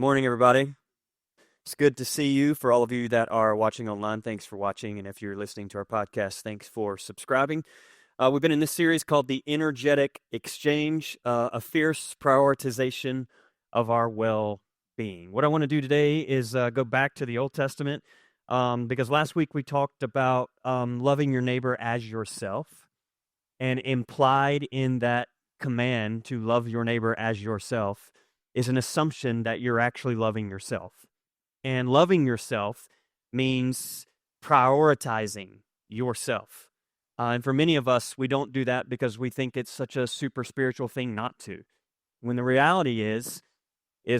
Morning, everybody. It's good to see you. For all of you that are watching online, thanks for watching. And if you're listening to our podcast, thanks for subscribing. We've been in this series called The Energetic Exchange, a fierce prioritization of our well-being. What I want to do today is go back to the Old Testament because last week we talked about loving your neighbor as yourself, and implied in that command to love your neighbor as yourself is an assumption that you're actually loving yourself. And loving yourself means prioritizing yourself. And for many of us, we don't do that because we think it's such a super spiritual thing not to. When the reality is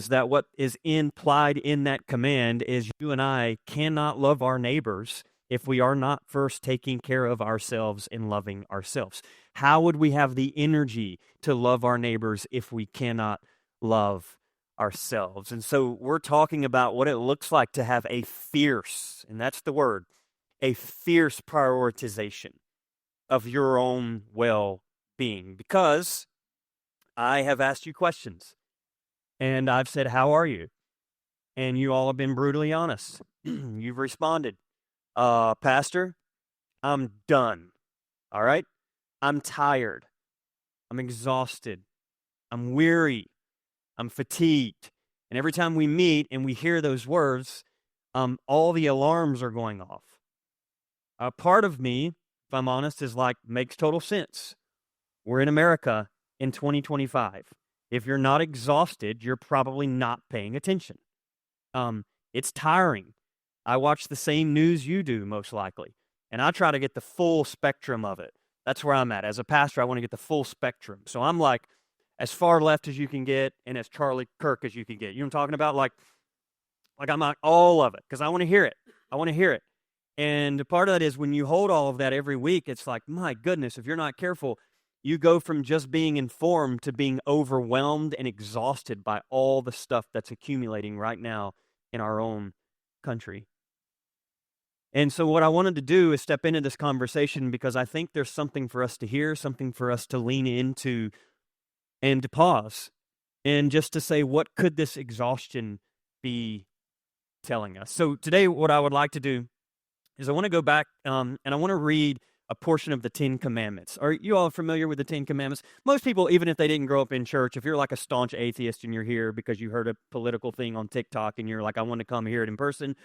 that what is implied in that command is you and I cannot love our neighbors if we are not first taking care of ourselves and loving ourselves. How would we have the energy to love our neighbors if we cannot love ourselves? And so we're talking about what it looks like to have a fierce, and that's the word, a fierce prioritization of your own well-being. Because I have asked you questions, and I've said, how are you? And you all have been brutally honest. You've responded, Pastor, I'm done. All right? I'm tired. I'm exhausted. I'm weary. I'm fatigued. And every time we meet and we hear those words, all the alarms are going off. A part of me, if I'm honest, is like, makes total sense. We're in America in 2025. If you're not exhausted, you're probably not paying attention. It's tiring. I watch the same news you do, most likely, and I try to get the full spectrum of it. That's where I'm at. As a pastor, I want to get the full spectrum. So I'm like as far left as you can get and as Charlie Kirk as you can get. You know what I'm talking about? Like I'm like all of it because I want to hear it. I want to hear it. And part of that is when you hold all of that every week, it's like, my goodness, if you're not careful, you go from just being informed to being overwhelmed and exhausted by all the stuff that's accumulating right now in our own country. And so what I wanted to do is step into this conversation because I think there's something for us to hear, something for us to lean into, and to pause and just to say, what could this exhaustion be telling us? So today what I would like to do is I want to go back and I want to read a portion of the Ten Commandments. Are you all familiar with the Ten Commandments? Most people, even if they didn't grow up in church, if you're like a staunch atheist and you're here because you heard a political thing on TikTok and you're like, I want to come hear it in person,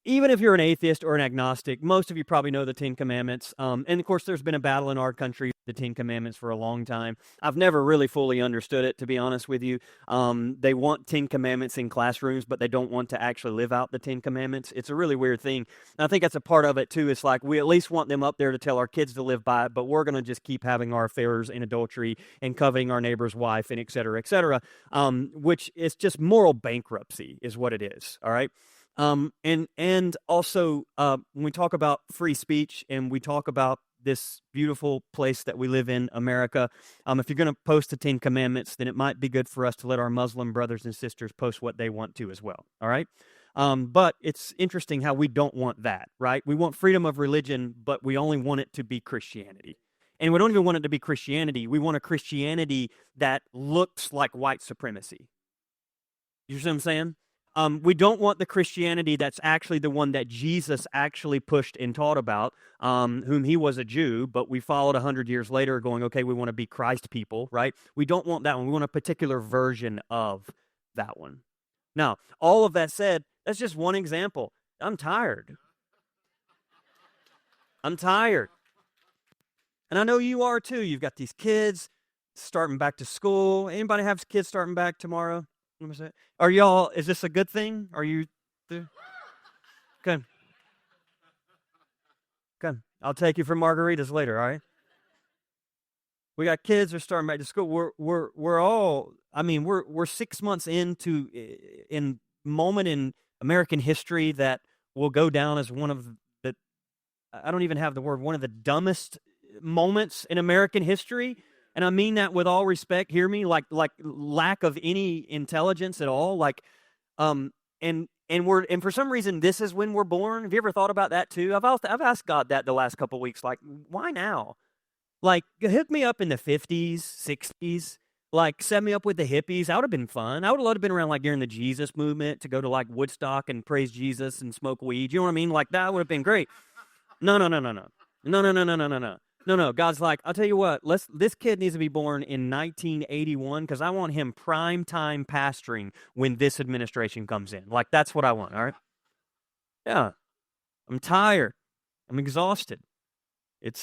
even if you're an atheist or an agnostic, most of you probably know the Ten Commandments. And of course, there's been a battle in our country, the Ten Commandments, for a long time. I've never really fully understood it, to be honest with you. They want Ten Commandments in classrooms, but they don't want to actually live out the Ten Commandments. It's a really weird thing. And I think that's a part of it, too. It's like we at least want them up there to tell our kids to live by it, but we're going to just keep having our affairs in adultery and coveting our neighbor's wife and et cetera, which is just moral bankruptcy is what it is, all right? And also, when we talk about free speech and we talk about this beautiful place that we live in, America, if you're going to post the Ten Commandments, then it might be good for us to let our Muslim brothers and sisters post what they want to as well, all right? But it's interesting how we don't want that, right? We want freedom of religion, but we only want it to be Christianity. And we don't even want it to be Christianity. We want a Christianity that looks like white supremacy. You see what I'm saying? We don't want the Christianity that's actually the one that Jesus actually pushed and taught about, whom he was a Jew, but we followed 100 years later going, okay, we want to be Christ people, right? We don't want that one. We want a particular version of that one. Now, all of that said, that's just one example. I'm tired. I'm tired. And I know you are too. You've got these kids starting back to school. Anybody have kids starting back tomorrow? Are y'all, is this a good thing? Are you there? Okay. Okay. I'll take you for margaritas later, all right? We got kids who are starting back to school. We're all, I mean, we're 6 months into in moment in American history that will go down as one of the, I don't even have the word, one of the dumbest moments in American history. And I mean that with all respect. Hear me, like lack of any intelligence at all. And for some reason this is when we're born. Have you ever thought about that too? I've asked God that the last couple of weeks. Like, why now? Like, hook me up in the 50s, 60s. Like, set me up with the hippies. That would have been fun. I would have loved to have been around, like, during the Jesus movement to go to, like, Woodstock and praise Jesus and smoke weed. You know what I mean? Like, that would have been great. No, no, no, no, no. No, no, no, no, no, no, no. No, no. God's like, I'll tell you what, this kid needs to be born in 1981 because I want him prime time pastoring when this administration comes in. Like, that's what I want, all right? Yeah. I'm tired. I'm exhausted. It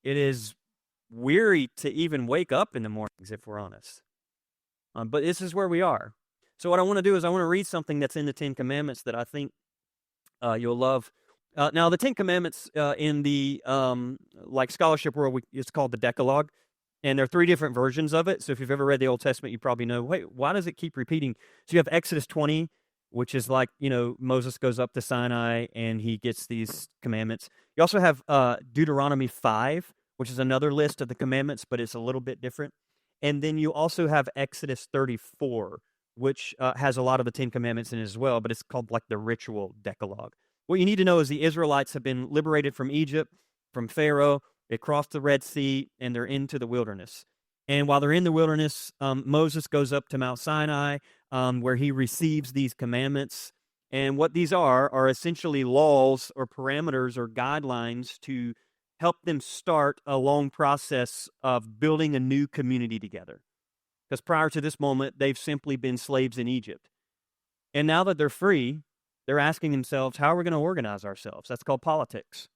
is weary to even wake up in the mornings, if we're honest. But this is where we are. So what I want to do is I want to read something that's in the Ten Commandments that I think you'll love. Now, the Ten Commandments in the like scholarship world, it's called the Decalogue, and there are 3 different versions of it. So if you've ever read the Old Testament, you probably know, wait, why does it keep repeating? So you have Exodus 20, which is like, Moses goes up to Sinai and he gets these commandments. You also have Deuteronomy 5, which is another list of the commandments, but it's a little bit different. And then you also have Exodus 34, which has a lot of the Ten Commandments in it as well, but it's called like the ritual Decalogue. What you need to know is the Israelites have been liberated from Egypt, from Pharaoh. They crossed the Red Sea, and they're into the wilderness. And while they're in the wilderness, Moses goes up to Mount Sinai, where he receives these commandments. And what these are essentially laws or parameters or guidelines to help them start a long process of building a new community together. Because prior to this moment, they've simply been slaves in Egypt. And now that they're free, they're asking themselves, how are we going to organize ourselves? That's called politics.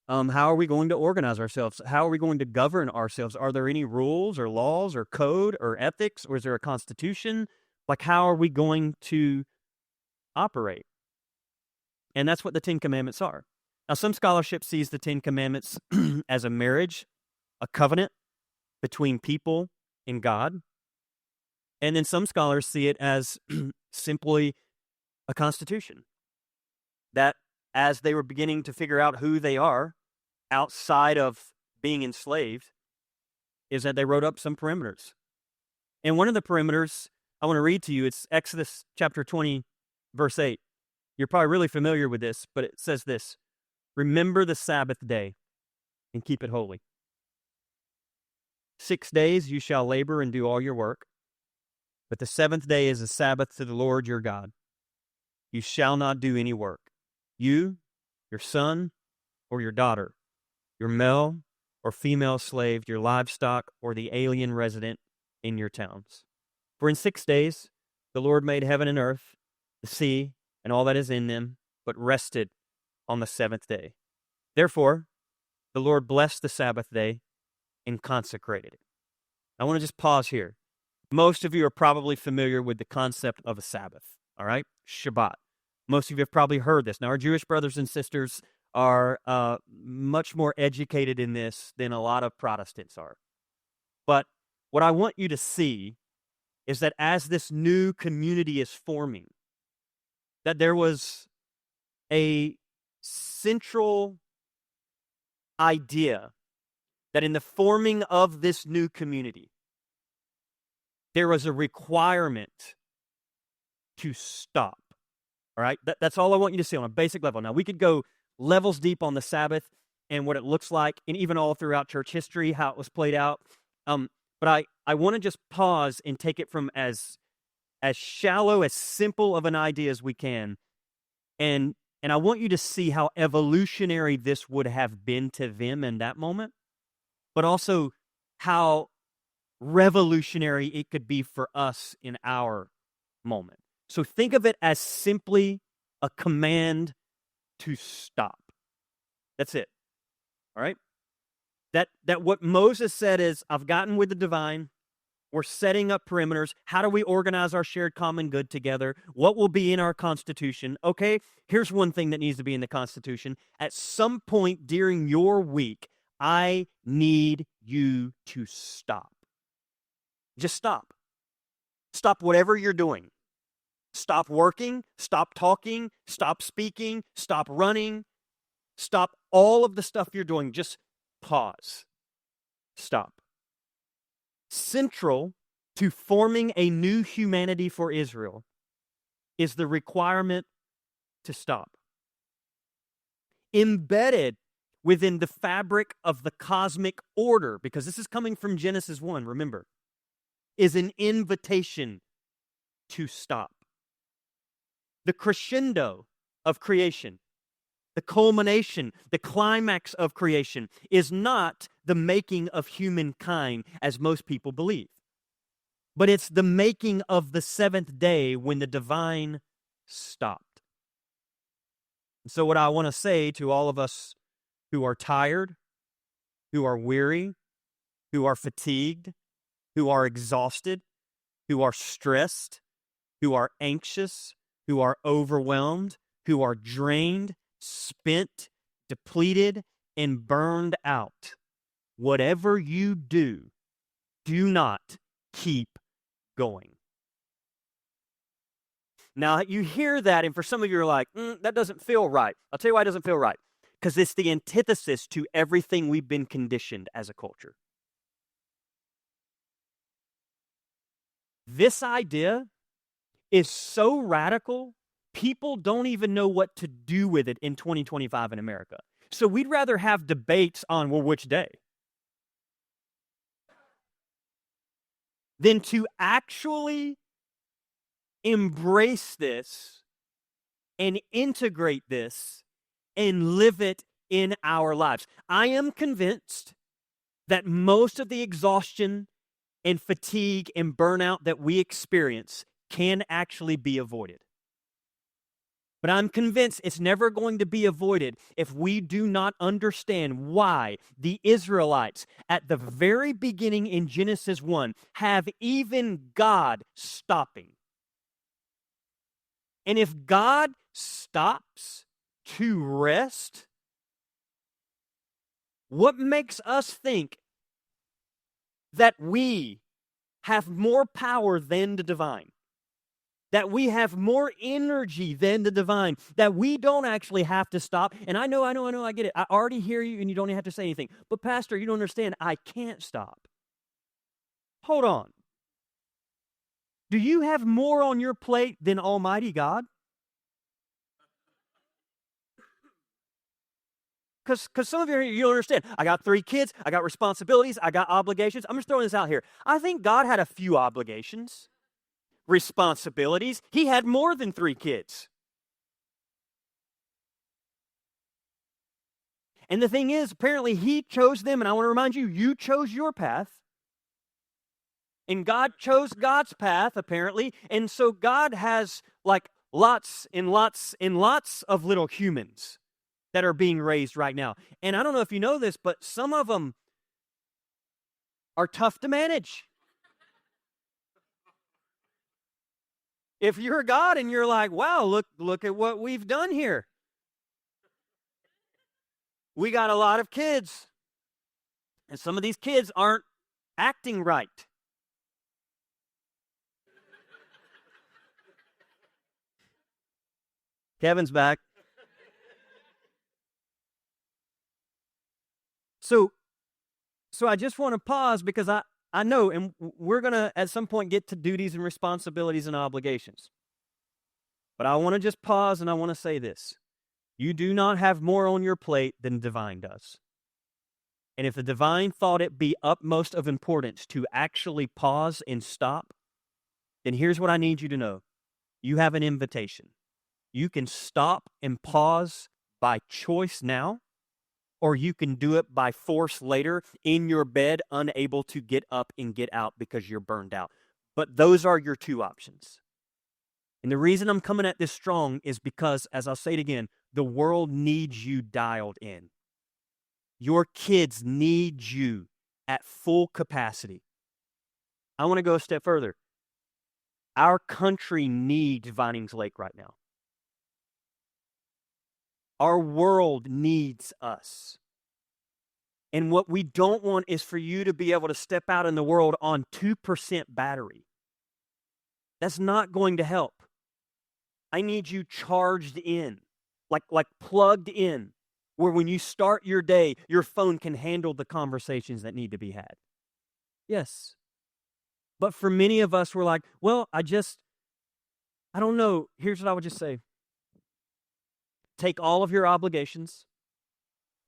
How are we going to organize ourselves? How are we going to govern ourselves? Are there any rules or laws or code or ethics, or is there a constitution? Like, how are we going to operate? And that's what the Ten Commandments are. Now, some scholarship sees the Ten Commandments as a marriage, a covenant between people and God. And then some scholars see it as simply a constitution. That as they were beginning to figure out who they are outside of being enslaved, is that they wrote up some perimeters. And one of the perimeters I want to read to you, it's Exodus chapter 20, verse 8. You're probably really familiar with this, but it says this: remember the Sabbath day and keep it holy. 6 days you shall labor and do all your work, but the 7th day is a Sabbath to the Lord your God. You shall not do any work. You, your son, or your daughter, your male or female slave, your livestock, or the alien resident in your towns. For in 6 days the Lord made heaven and earth, the sea, and all that is in them, but rested on the 7th day. Therefore, the Lord blessed the Sabbath day and consecrated it. I want to just pause here. Most of you are probably familiar with the concept of a Sabbath, all right? Shabbat. Most of you have probably heard this. Now, our Jewish brothers and sisters are much more educated in this than a lot of Protestants are. But what I want you to see is that as this new community is forming, that there was a central idea that in the forming of this new community, there was a requirement to stop. All right? That's all I want you to see on a basic level. Now, we could go levels deep on the Sabbath and what it looks like, and even all throughout church history, how it was played out. But I want to just pause and take it from as shallow, as simple of an idea as we can. And I want you to see how evolutionary this would have been to them in that moment, but also how revolutionary it could be for us in our moment. So think of it as simply a command to stop. That's it. All right? That what Moses said is, I've gotten with the divine. We're setting up perimeters. How do we organize our shared common good together? What will be in our Constitution? Okay, here's one thing that needs to be in the Constitution. At some point during your week, I need you to stop. Just stop. Stop whatever you're doing. Stop working, stop talking, stop speaking, stop running, stop all of the stuff you're doing. Just pause. Stop. Central to forming a new humanity for Israel is the requirement to stop. Embedded within the fabric of the cosmic order, because this is coming from Genesis 1, remember, is an invitation to stop. The crescendo of creation, the culmination, the climax of creation is not the making of humankind as most people believe, but it's the making of the seventh day when the divine stopped. So what I want to say to all of us who are tired, who are weary, who are fatigued, who are exhausted, who are stressed, who are anxious, who are overwhelmed, who are drained, spent, depleted, and burned out. Whatever you do, do not keep going. Now, you hear that, and for some of you are like, that doesn't feel right. I'll tell you why it doesn't feel right. Because it's the antithesis to everything we've been conditioned as a culture. This idea is so radical, people don't even know what to do with it in 2025 in America. So we'd rather have debates on, well, which day, than to actually embrace this and integrate this and live it in our lives. I am convinced that most of the exhaustion and fatigue and burnout that we experience can actually be avoided. But I'm convinced it's never going to be avoided if we do not understand why the Israelites, at the very beginning in Genesis 1, have even God stopping. And if God stops to rest, what makes us think that we have more power than the divine? That we have more energy than the divine, that we don't actually have to stop. And I know, I get it. I already hear you and you don't even have to say anything. But Pastor, you don't understand, I can't stop. Hold on. Do you have more on your plate than Almighty God? Because some of you don't understand. I got 3 kids, I got responsibilities, I got obligations. I'm just throwing this out here. I think God had a few obligations. Responsibilities. He had more than 3 kids. And the thing is, apparently he chose them, and I want to remind you, you chose your path. And God chose God's path, apparently. And so God has like lots and lots and lots of little humans that are being raised right now. And I don't know if you know this, but some of them are tough to manage. If you're God and you're like, wow, look at what we've done here. We got a lot of kids. And some of these kids aren't acting right. Kevin's back. So I just want to pause because I know, and we're going to at some point get to duties and responsibilities and obligations. But I want to just pause and I want to say this. You do not have more on your plate than the divine does. And if the divine thought it be utmost of importance to actually pause and stop, then here's what I need you to know. You have an invitation. You can stop and pause by choice now, or you can do it by force later in your bed, unable to get up and get out because you're burned out. But those are your 2 options. And the reason I'm coming at this strong is because, as I'll say it again, the world needs you dialed in. Your kids need you at full capacity. I want to go a step further. Our country needs Vinings Lake right now. Our world needs us. And what we don't want is for you to be able to step out in the world on 2% battery. That's not going to help. I need you charged in, like plugged in, where when you start your day, your phone can handle the conversations that need to be had. Yes. But for many of us, we're like, well, I don't know. Here's what I would just say. Take all of your obligations,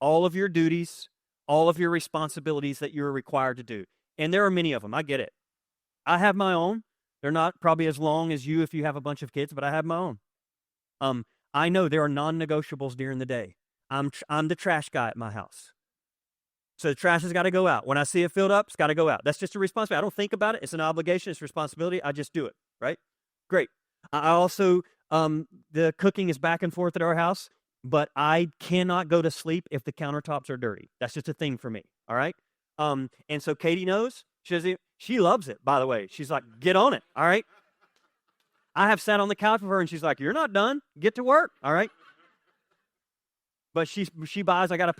all of your duties, all of your responsibilities that you're required to do. And there are many of them. I get it. I have my own. They're not probably as long as you if you have a bunch of kids, but I have my own. I know there are non-negotiables during the day. I'm the trash guy at my house. So the trash has got to go out. When I see it filled up, it's got to go out. That's just a responsibility. I don't think about it. It's an obligation. It's a responsibility. I just do it, right? Great. I also, the cooking is back and forth at our house, but I cannot go to sleep if the countertops are dirty. That's just a thing for me, all right? And so Katie knows. She loves it, by the way. She's like, get on it, all right? I have sat on the couch with her, and she's like, you're not done. Get to work, all right? But she buys, I know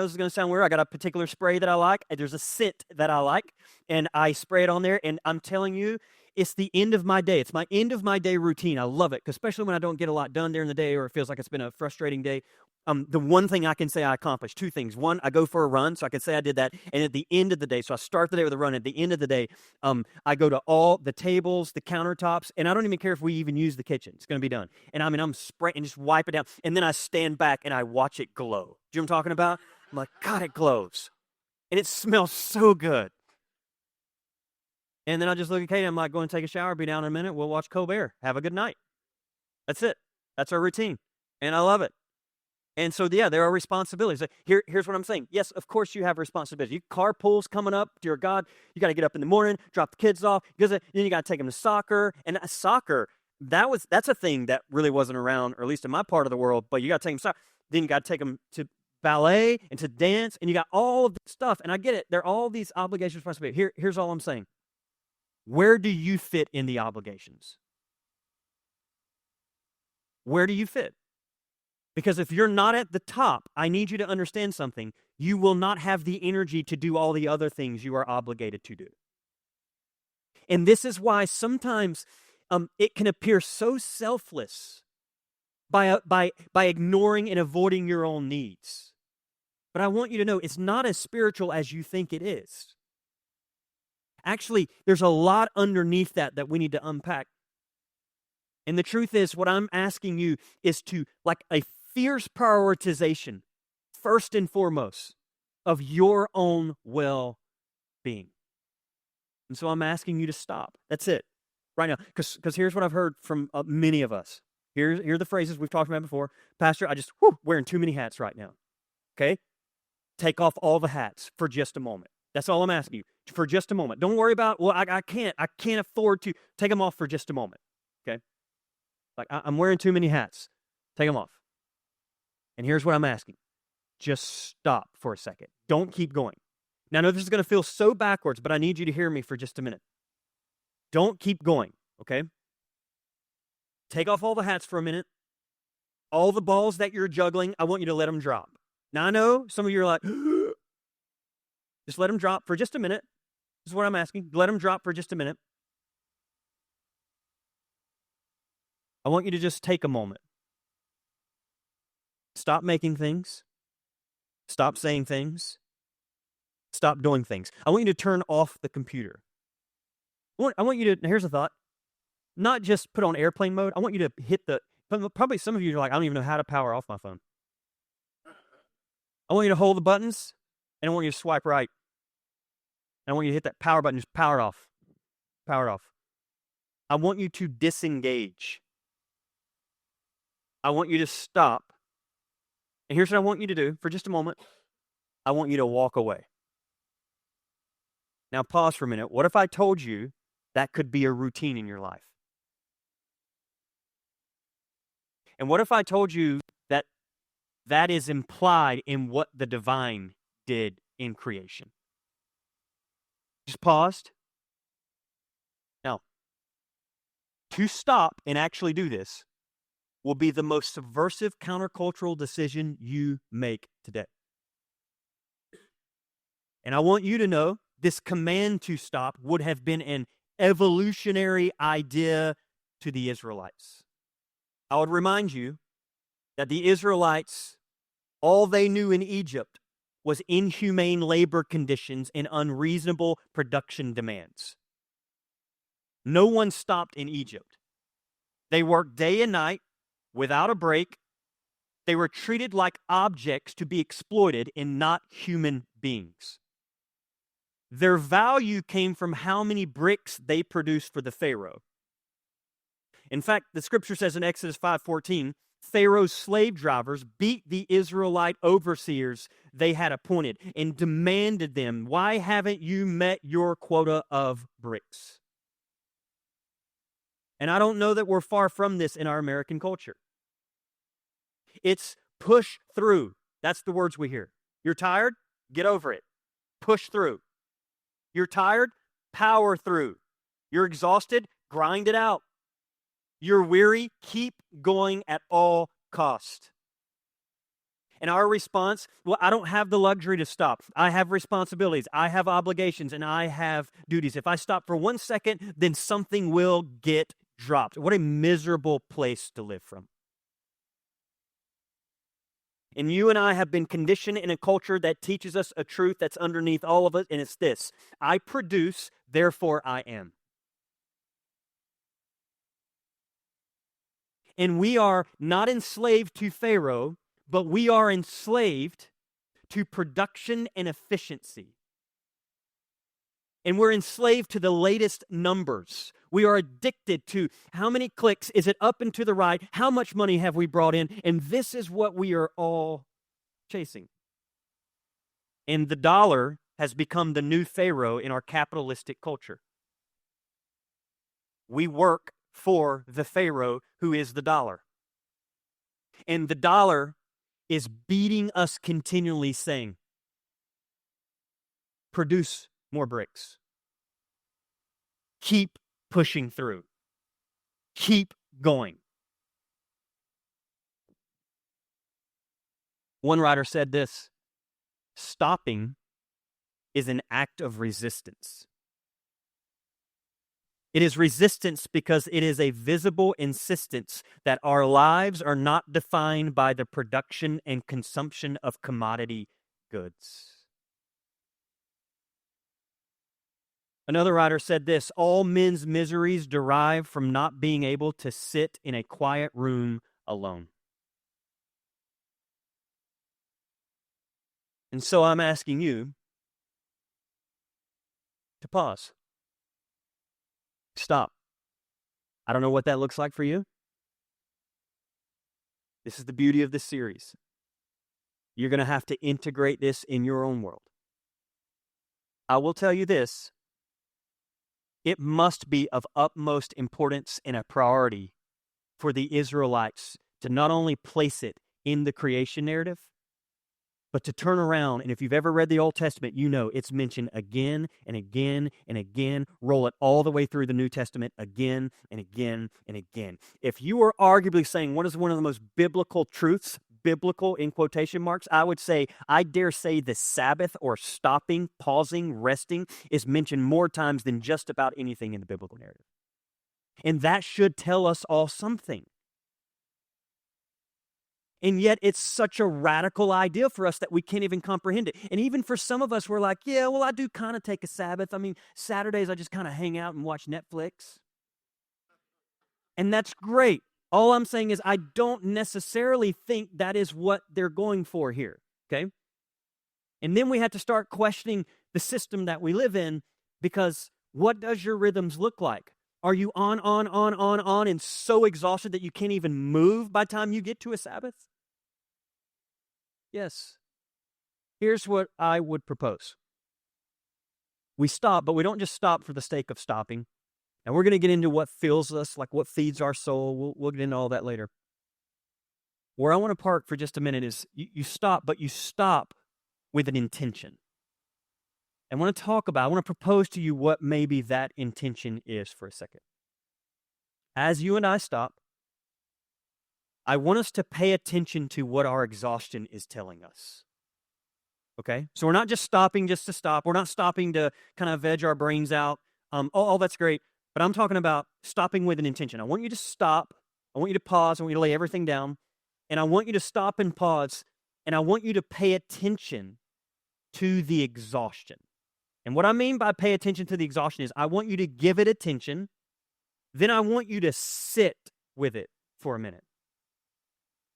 this is going to sound weird, I got a particular spray that I like. There's a scent that I like, and I spray it on there, and I'm telling you, it's the end of my day. It's my end of my day routine. I love it, especially when I don't get a lot done during the day or it feels like it's been a frustrating day. The one thing I can say I accomplished, two things. One, I go for a run, so I can say I did that. And at the end of the day, so I start the day with a run. At the end of the day, I go to all the tables, the countertops, and I don't even care if we even use the kitchen. It's going to be done. And I'm spraying and just wipe it down. And then I stand back and I watch it glow. Do you know what I'm talking about? I'm like, God, it glows. And it smells so good. And then I just look at Katie. I'm like, go and take a shower. Be down in a minute. We'll watch Colbert. Have a good night. That's it. That's our routine. And I love it. And so, yeah, there are responsibilities. Here's what I'm saying. Yes, of course you have responsibilities. Carpool's coming up, dear God. You got to get up in the morning, drop the kids off. Then you got to take them to soccer. And soccer, that's a thing that really wasn't around, or at least in my part of the world, but you got to take them to soccer. Then you got to take them to ballet and to dance, and you got all of this stuff. And I get it. There are all these obligations, responsibilities. Here's all I'm saying. Where do you fit in the obligations? Where do you fit? Because if you're not at the top, I need you to understand something. You will not have the energy to do all the other things you are obligated to do. And this is why sometimes it can appear so selfless by ignoring and avoiding your own needs. But I want you to know it's not as spiritual as you think it is. Actually, there's a lot underneath that we need to unpack. And the truth is, what I'm asking you is to, like a fierce prioritization, first and foremost, of your own well-being. And so I'm asking you to stop. That's it. Right now. Because here's what I've heard from many of us. Here are the phrases we've talked about before. Pastor, wearing too many hats right now. Okay? Take off all the hats for just a moment. That's all I'm asking you. For just a moment. Don't worry about, I can't afford to. Take them off for just a moment. Okay? Like, I'm wearing too many hats. Take them off. And here's what I'm asking. Just stop for a second. Don't keep going. Now, I know this is going to feel so backwards, but I need you to hear me for just a minute. Don't keep going, okay? Take off all the hats for a minute. All the balls that you're juggling, I want you to let them drop. Now, I know some of you are like, just let them drop for just a minute. This is what I'm asking. Let them drop for just a minute. I want you to just take a moment. Stop making things. Stop saying things. Stop doing things. I want you to turn off the computer. I want you to, here's a thought, not just put on airplane mode. I want you to hit probably some of you are like, I don't even know how to power off my phone. I want you to hold the buttons, and I want you to swipe right. And I want you to hit that power button, just power it off. Power it off. I want you to disengage. I want you to stop. And here's what I want you to do for just a moment. I want you to walk away. Now pause for a minute. What if I told you that could be a routine in your life? And what if I told you that that is implied in what the divine did in creation? Just paused. Now, to stop and actually do this will be the most subversive countercultural decision you make today. And I want you to know this command to stop would have been an evolutionary idea to the Israelites. I would remind you that the Israelites, all they knew in Egypt was inhumane labor conditions and unreasonable production demands. No one stopped in Egypt. They worked day and night without a break, They were treated like objects to be exploited and not human beings. Their value came from how many bricks they produced for the Pharaoh. In fact, the scripture says in Exodus 5:14, Pharaoh's slave drivers beat the Israelite overseers they had appointed and demanded them, "Why haven't you met your quota of bricks?" And I don't know that we're far from this in our American culture. It's push through. That's the words we hear. You're tired? Get over it. Push through. You're tired? Power through. You're exhausted? Grind it out. You're weary? Keep going at all cost. And our response, well, I don't have the luxury to stop. I have responsibilities, I have obligations, and I have duties. If I stop for 1 second, then something will get dropped. What a miserable place to live from. And you and I have been conditioned in a culture that teaches us a truth that's underneath all of it, and it's this: I produce, therefore I am. And we are not enslaved to Pharaoh, but we are enslaved to production and efficiency. And we're enslaved to the latest numbers. We are addicted to how many clicks, is it up and to the right, how much money have we brought in, and this is what we are all chasing. And the dollar has become the new Pharaoh in our capitalistic culture. We work for the Pharaoh who is the dollar. And the dollar is beating us continually, saying, produce more bricks. Keep pushing through. Keep going. One writer said this: stopping is an act of resistance. It is resistance because it is a visible insistence that our lives are not defined by the production and consumption of commodity goods. Another writer said this: all men's miseries derive from not being able to sit in a quiet room alone. And so I'm asking you to pause. Stop. I don't know what that looks like for you. This is the beauty of this series. You're going to have to integrate this in your own world. I will tell you this: it must be of utmost importance and a priority for the Israelites to not only place it in the creation narrative, but to turn around, and if you've ever read the Old Testament, you know it's mentioned again and again and again. Roll it all the way through the New Testament again and again and again. If you are arguably saying what is one of the most biblical truths, biblical in quotation marks, I would say, I dare say the Sabbath, or stopping, pausing, resting, is mentioned more times than just about anything in the biblical narrative. And that should tell us all something. And yet it's such a radical idea for us that we can't even comprehend it. And even for some of us, we're like, yeah, well, I do kind of take a Sabbath. I mean, Saturdays I just kind of hang out and watch Netflix. And that's great. All I'm saying is I don't necessarily think that is what they're going for here, okay? And then we have to start questioning the system that we live in, because what does your rhythms look like? Are you on, and so exhausted that you can't even move by the time you get to a Sabbath? Yes. Here's what I would propose. We stop, but we don't just stop for the sake of stopping. And we're going to get into what fills us, like what feeds our soul. We'll get into all that later. Where I want to park for just a minute is you stop, but you stop with an intention. I want to propose to you what maybe that intention is for a second. As you and I stop, I want us to pay attention to what our exhaustion is telling us. Okay? So we're not just stopping just to stop. We're not stopping to kind of veg our brains out. All that's great. But I'm talking about stopping with an intention. I want you to stop. I want you to pause. I want you to lay everything down. And I want you to stop and pause. And I want you to pay attention to the exhaustion. And what I mean by pay attention to the exhaustion is I want you to give it attention. Then I want you to sit with it for a minute.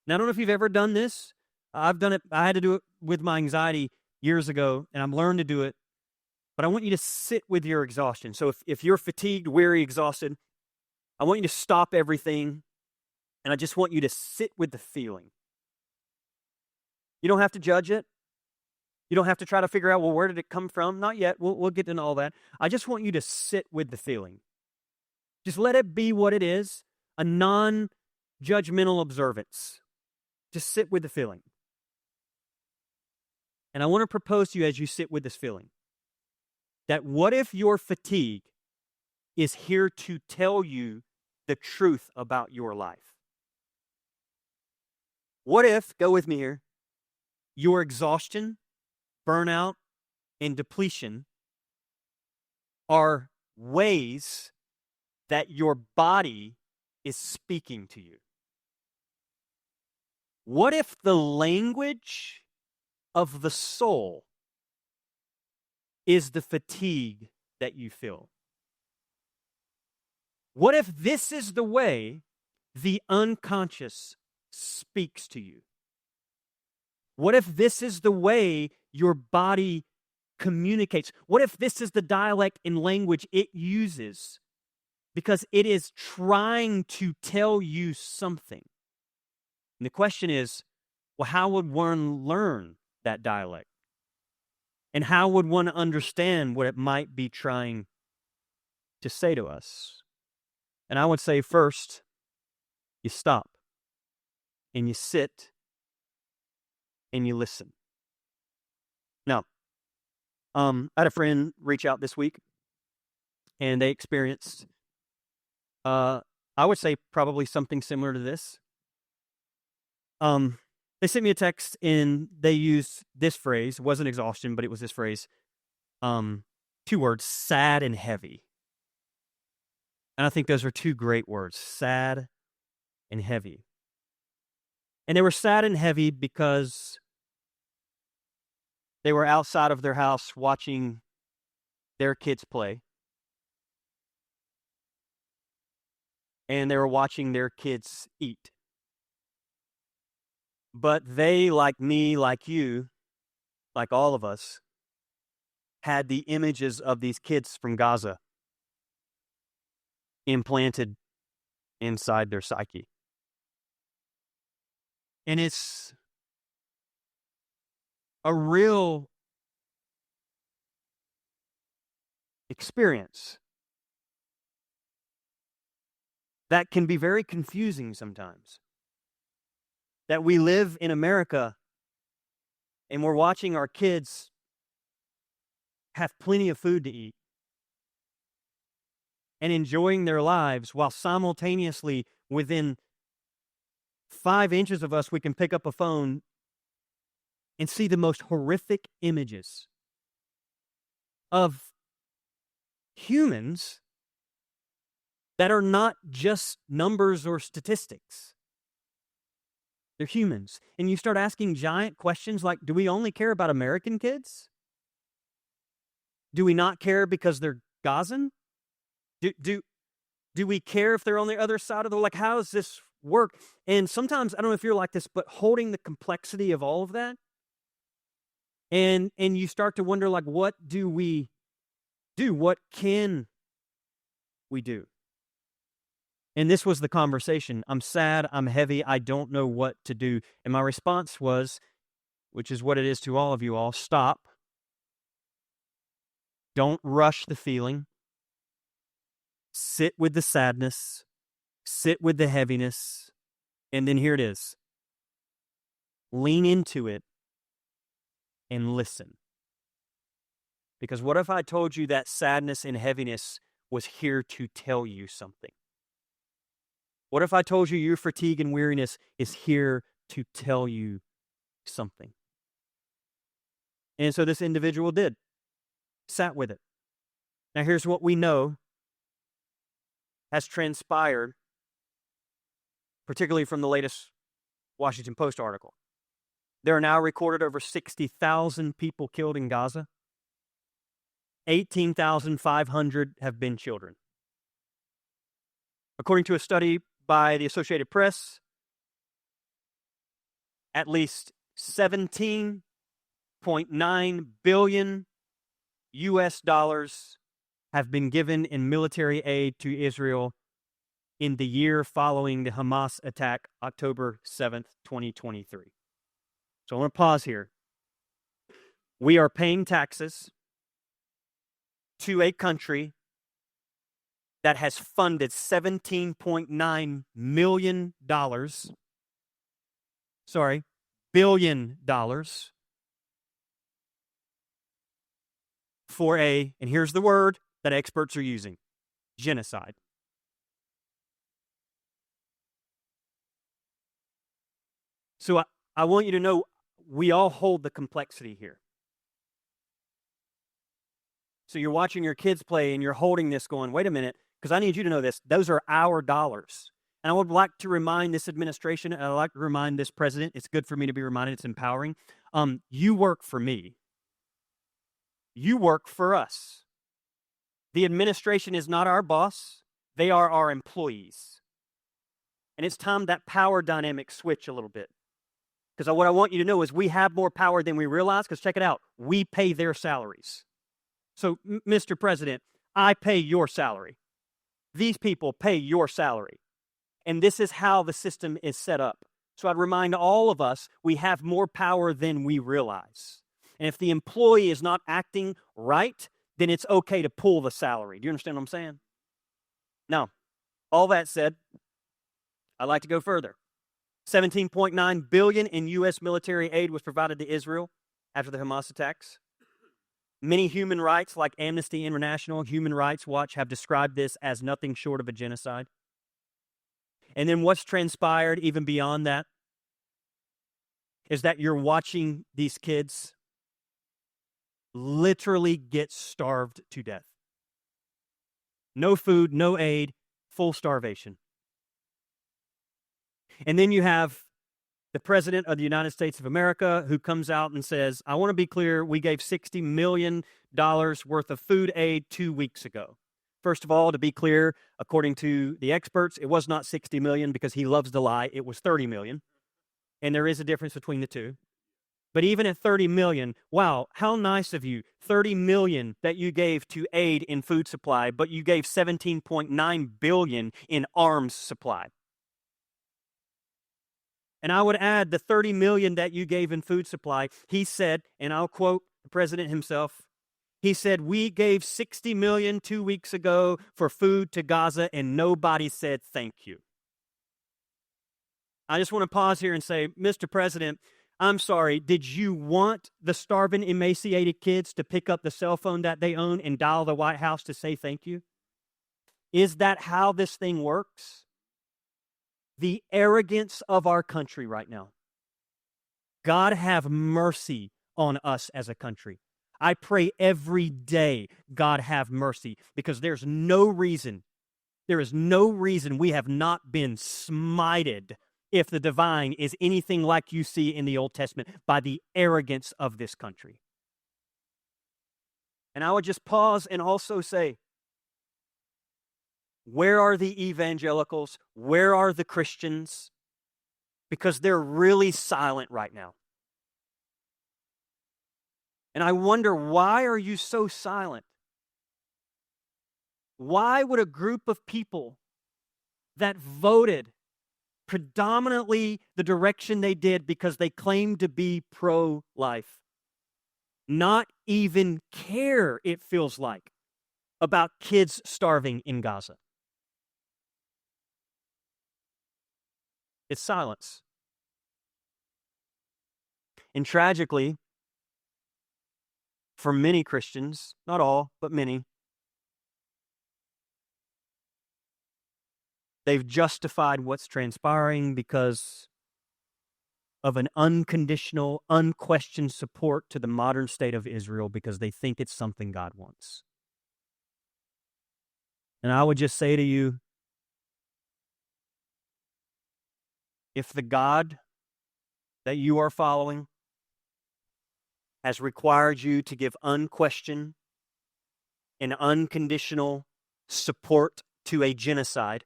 Now, I don't know if you've ever done this. I've done it. I had to do it with my anxiety years ago, and I've learned to do it. But I want you to sit with your exhaustion. So if you're fatigued, weary, exhausted, I want you to stop everything, and I just want you to sit with the feeling. You don't have to judge it. You don't have to try to figure out, well, where did it come from? Not yet. We'll get into all that. I just want you to sit with the feeling. Just let it be what it is, a non-judgmental observance. Just sit with the feeling. And I want to propose to you as you sit with this feeling, that what if your fatigue is here to tell you the truth about your life? What if, go with me here, your exhaustion, burnout, and depletion are ways that your body is speaking to you? What if the language of the soul is the fatigue that you feel? What if this is the way the unconscious speaks to you? What if this is the way your body communicates? What if this is the dialect and language it uses because it is trying to tell you something? And the question is, well, how would one learn that dialect? And how would one understand what it might be trying to say to us? And I would say first, you stop and you sit and you listen. Now, I had a friend reach out this week, and they experienced, I would say probably something similar to this. They sent me a text, and they used this phrase. It wasn't exhaustion, but it was this phrase. 2 words, sad and heavy. And I think those are 2 great words, sad and heavy. And they were sad and heavy because they were outside of their house watching their kids play. And they were watching their kids eat. But they, like me, like you, like all of us, had the images of these kids from Gaza implanted inside their psyche. And it's a real experience that can be very confusing sometimes. That we live in America and we're watching our kids have plenty of food to eat and enjoying their lives, while simultaneously within 5 inches of us we can pick up a phone and see the most horrific images of humans that are not just numbers or statistics. They're humans. And you start asking giant questions like, do we only care about American kids? Do we not care because they're Gazan? Do we care if they're on the other side of the, like, how does this work? And sometimes, I don't know if you're like this, but holding the complexity of all of that, and you start to wonder, like, what do we do? What can we do? And this was the conversation. I'm sad, I'm heavy, I don't know what to do. And my response was, which is what it is to all of you all, stop. Don't rush the feeling. Sit with the sadness. Sit with the heaviness. And then here it is. Lean into it and listen. Because what if I told you that sadness and heaviness was here to tell you something? What if I told you your fatigue and weariness is here to tell you something? And so this individual did. Sat with it. Now here's what we know has transpired, particularly from the latest Washington Post article. There are now recorded over 60,000 people killed in Gaza. 18,500 have been children. According to a study by the Associated Press, at least $17.9 billion US dollars have been given in military aid to Israel in the year following the Hamas attack, October 7th, 2023. So I want to pause here. We are paying taxes to a country that has funded $17.9 million, billion dollars for and here's the word that experts are using, genocide. So I want you to know we all hold the complexity here. So you're watching your kids play and you're holding this going, wait a minute, because I need you to know this. Those are our dollars. And I would like to remind this administration, and I'd like to remind this president, it's good for me to be reminded, it's empowering. You work for me. You work for us. The administration is not our boss. They are our employees. And it's time that power dynamic switch a little bit. Because what I want you to know is we have more power than we realize, because check it out, we pay their salaries. So, Mr. President, I pay your salary. These people pay your salary. And this is how the system is set up. So I'd remind all of us, we have more power than we realize. And if the employee is not acting right, then it's okay to pull the salary. Do you understand what I'm saying? Now, all that said, I'd like to go further. $17.9 billion in U.S. military aid was provided to Israel after the Hamas attacks. Many human rights, like Amnesty International, Human Rights Watch, have described this as nothing short of a genocide. And then what's transpired even beyond that is that you're watching these kids literally get starved to death. No food, no aid, full starvation. And then you have the President of the United States of America who comes out and says, I want to be clear, we gave $60 million worth of food aid 2 weeks ago. First of all, to be clear, according to the experts, it was not $60 million because he loves to lie. It was $30 million. And there is a difference between the two. But even at $30 million, wow, how nice of you. $30 million that you gave to aid in food supply, but you gave $17.9 billion in arms supply. And I would add the $30 million that you gave in food supply, he said, and I'll quote the president himself, he said, we gave $60 million 2 weeks ago for food to Gaza, and nobody said thank you. I just want to pause here and say, Mr. President, I'm sorry, did you want the starving, emaciated kids to pick up the cell phone that they own and dial the White House to say thank you? Is that how this thing works? The arrogance of our country right now. God have mercy on us as a country. I pray every day, God have mercy, because there is no reason we have not been smited, if the divine is anything like you see in the Old Testament, by the arrogance of this country. And I would just pause and also say, where are the evangelicals? Where are the Christians? Because they're really silent right now. And I wonder, why are you so silent? Why would a group of people that voted predominantly the direction they did because they claimed to be pro-life not even care, it feels like, about kids starving in Gaza? It's silence. And tragically, for many Christians, not all, but many, they've justified what's transpiring because of an unconditional, unquestioned support to the modern state of Israel because they think it's something God wants. And I would just say to you, if the God that you are following has required you to give unquestioned and unconditional support to a genocide,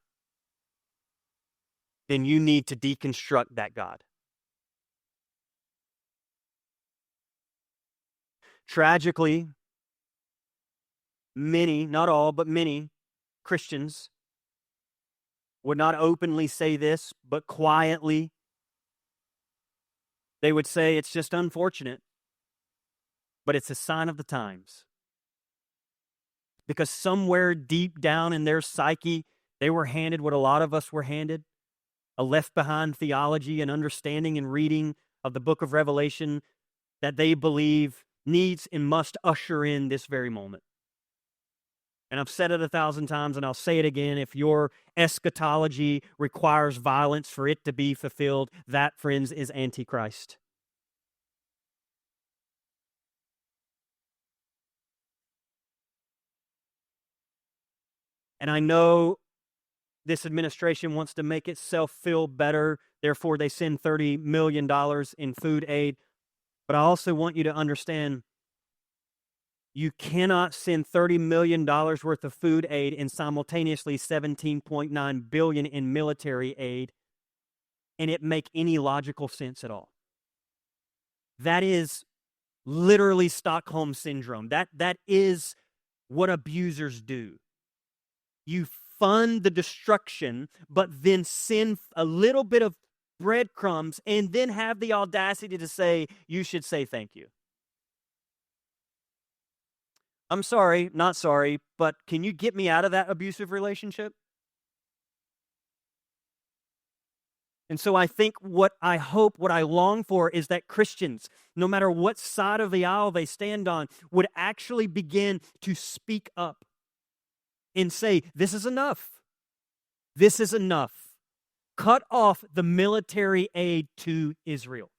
then you need to deconstruct that God. Tragically, many, not all, but many Christians would not openly say this, but quietly they would say it's just unfortunate, but it's a sign of the times. Because somewhere deep down in their psyche, they were handed what a lot of us were handed, a left-behind theology and understanding and reading of the book of Revelation that they believe needs and must usher in this very moment. And I've said it 1,000 times, and I'll say it again. If your eschatology requires violence for it to be fulfilled, that, friends, is Antichrist. And I know this administration wants to make itself feel better, therefore they send $30 million in food aid. But I also want you to understand, you cannot send $30 million worth of food aid and simultaneously $17.9 billion in military aid and it make any logical sense at all. That is literally Stockholm Syndrome. That is what abusers do. You fund the destruction, but then send a little bit of breadcrumbs and then have the audacity to say, you should say thank you. I'm sorry, not sorry, but can you get me out of that abusive relationship? And so I think what I hope, what I long for is that Christians, no matter what side of the aisle they stand on, would actually begin to speak up and say, this is enough. This is enough. Cut off the military aid to Israel.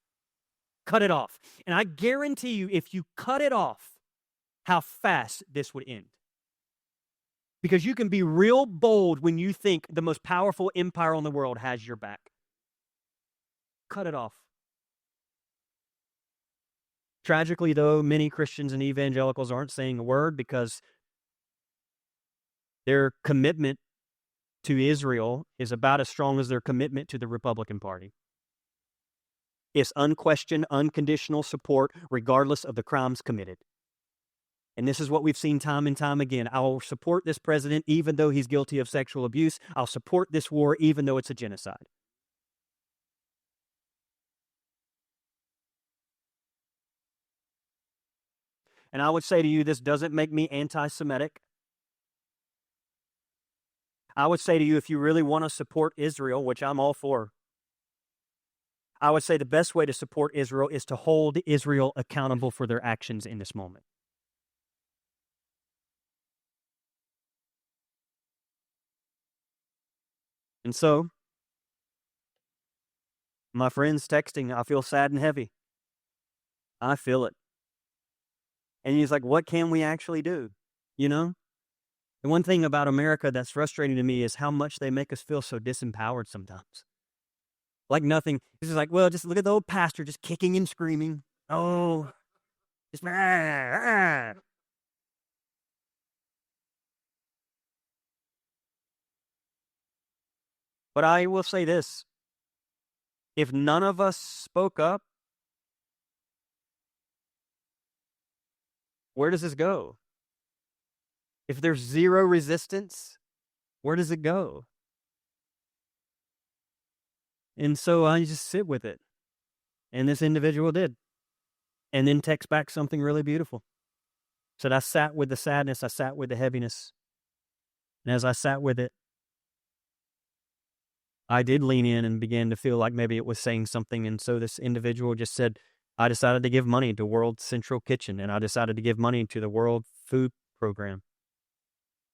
Cut it off. And I guarantee you, if you cut it off, how fast this would end. Because you can be real bold when you think the most powerful empire in the world has your back. Cut it off. Tragically, though, many Christians and evangelicals aren't saying a word because their commitment to Israel is about as strong as their commitment to the Republican Party. It's unquestioned, unconditional support, regardless of the crimes committed. And this is what we've seen time and time again. I'll support this president even though he's guilty of sexual abuse. I'll support this war even though it's a genocide. And I would say to you, this doesn't make me anti-Semitic. I would say to you, if you really want to support Israel, which I'm all for, I would say the best way to support Israel is to hold Israel accountable for their actions in this moment. And so, my friend's texting, I feel sad and heavy. I feel it. And he's like, what can we actually do? You know? The one thing about America that's frustrating to me is how much they make us feel so disempowered sometimes. Like nothing. It's just like, well, just look at the old pastor just kicking and screaming. Oh, just ah. But I will say this. If none of us spoke up, where does this go? If there's zero resistance, where does it go? And so I just sit with it. And this individual did. And then text back something really beautiful. Said, I sat with the sadness, I sat with the heaviness. And as I sat with it, I did lean in and began to feel like maybe it was saying something. And so this individual just said, I decided to give money to World Central Kitchen, and I decided to give money to the World Food Program.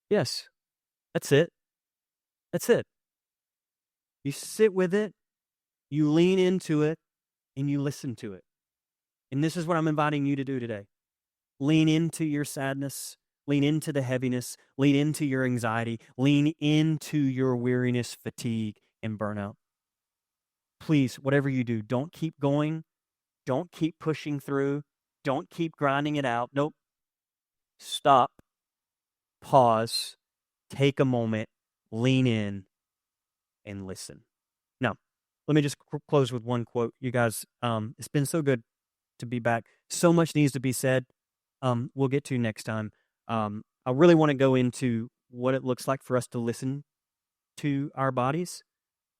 Yes, that's it. That's it. You sit with it, you lean into it, and you listen to it. And this is what I'm inviting you to do today. Lean into your sadness, lean into the heaviness, lean into your anxiety, lean into your weariness, fatigue, and burnout. Please, whatever you do, don't keep going. Don't keep pushing through. Don't keep grinding it out. Nope. Stop. Pause. Take a moment. Lean in and listen. Now, let me just close with one quote. You guys, it's been so good to be back. So much needs to be said. we'll get to next time. I really want to go into what it looks like for us to listen to our bodies,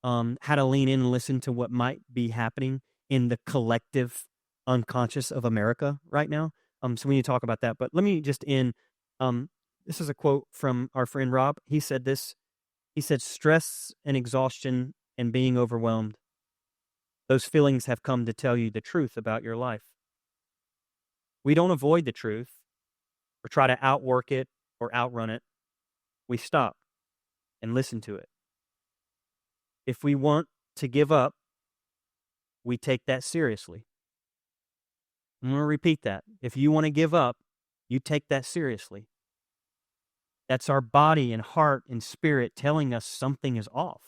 how to lean in and listen to what might be happening in the collective unconscious of America right now. So we need to talk about that. But let me just end. This is a quote from our friend Rob. He said this. He said, "Stress and exhaustion and being overwhelmed, those feelings have come to tell you the truth about your life. We don't avoid the truth or try to outwork it or outrun it. We stop and listen to it. If we want to give up, we take that seriously." I'm going to repeat that. If you want to give up, you take that seriously. That's our body and heart and spirit telling us something is off.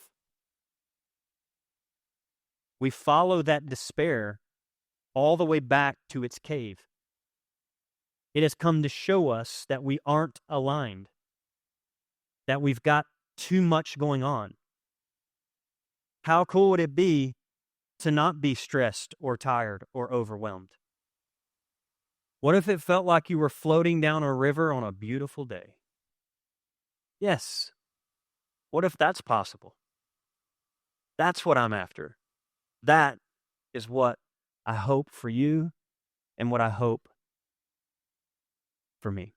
We follow that despair all the way back to its cave. It has come to show us that we aren't aligned, that we've got too much going on. How cool would it be to not be stressed or tired or overwhelmed? What if it felt like you were floating down a river on a beautiful day? Yes. What if that's possible? That's what I'm after. That is what I hope for you and what I hope for me.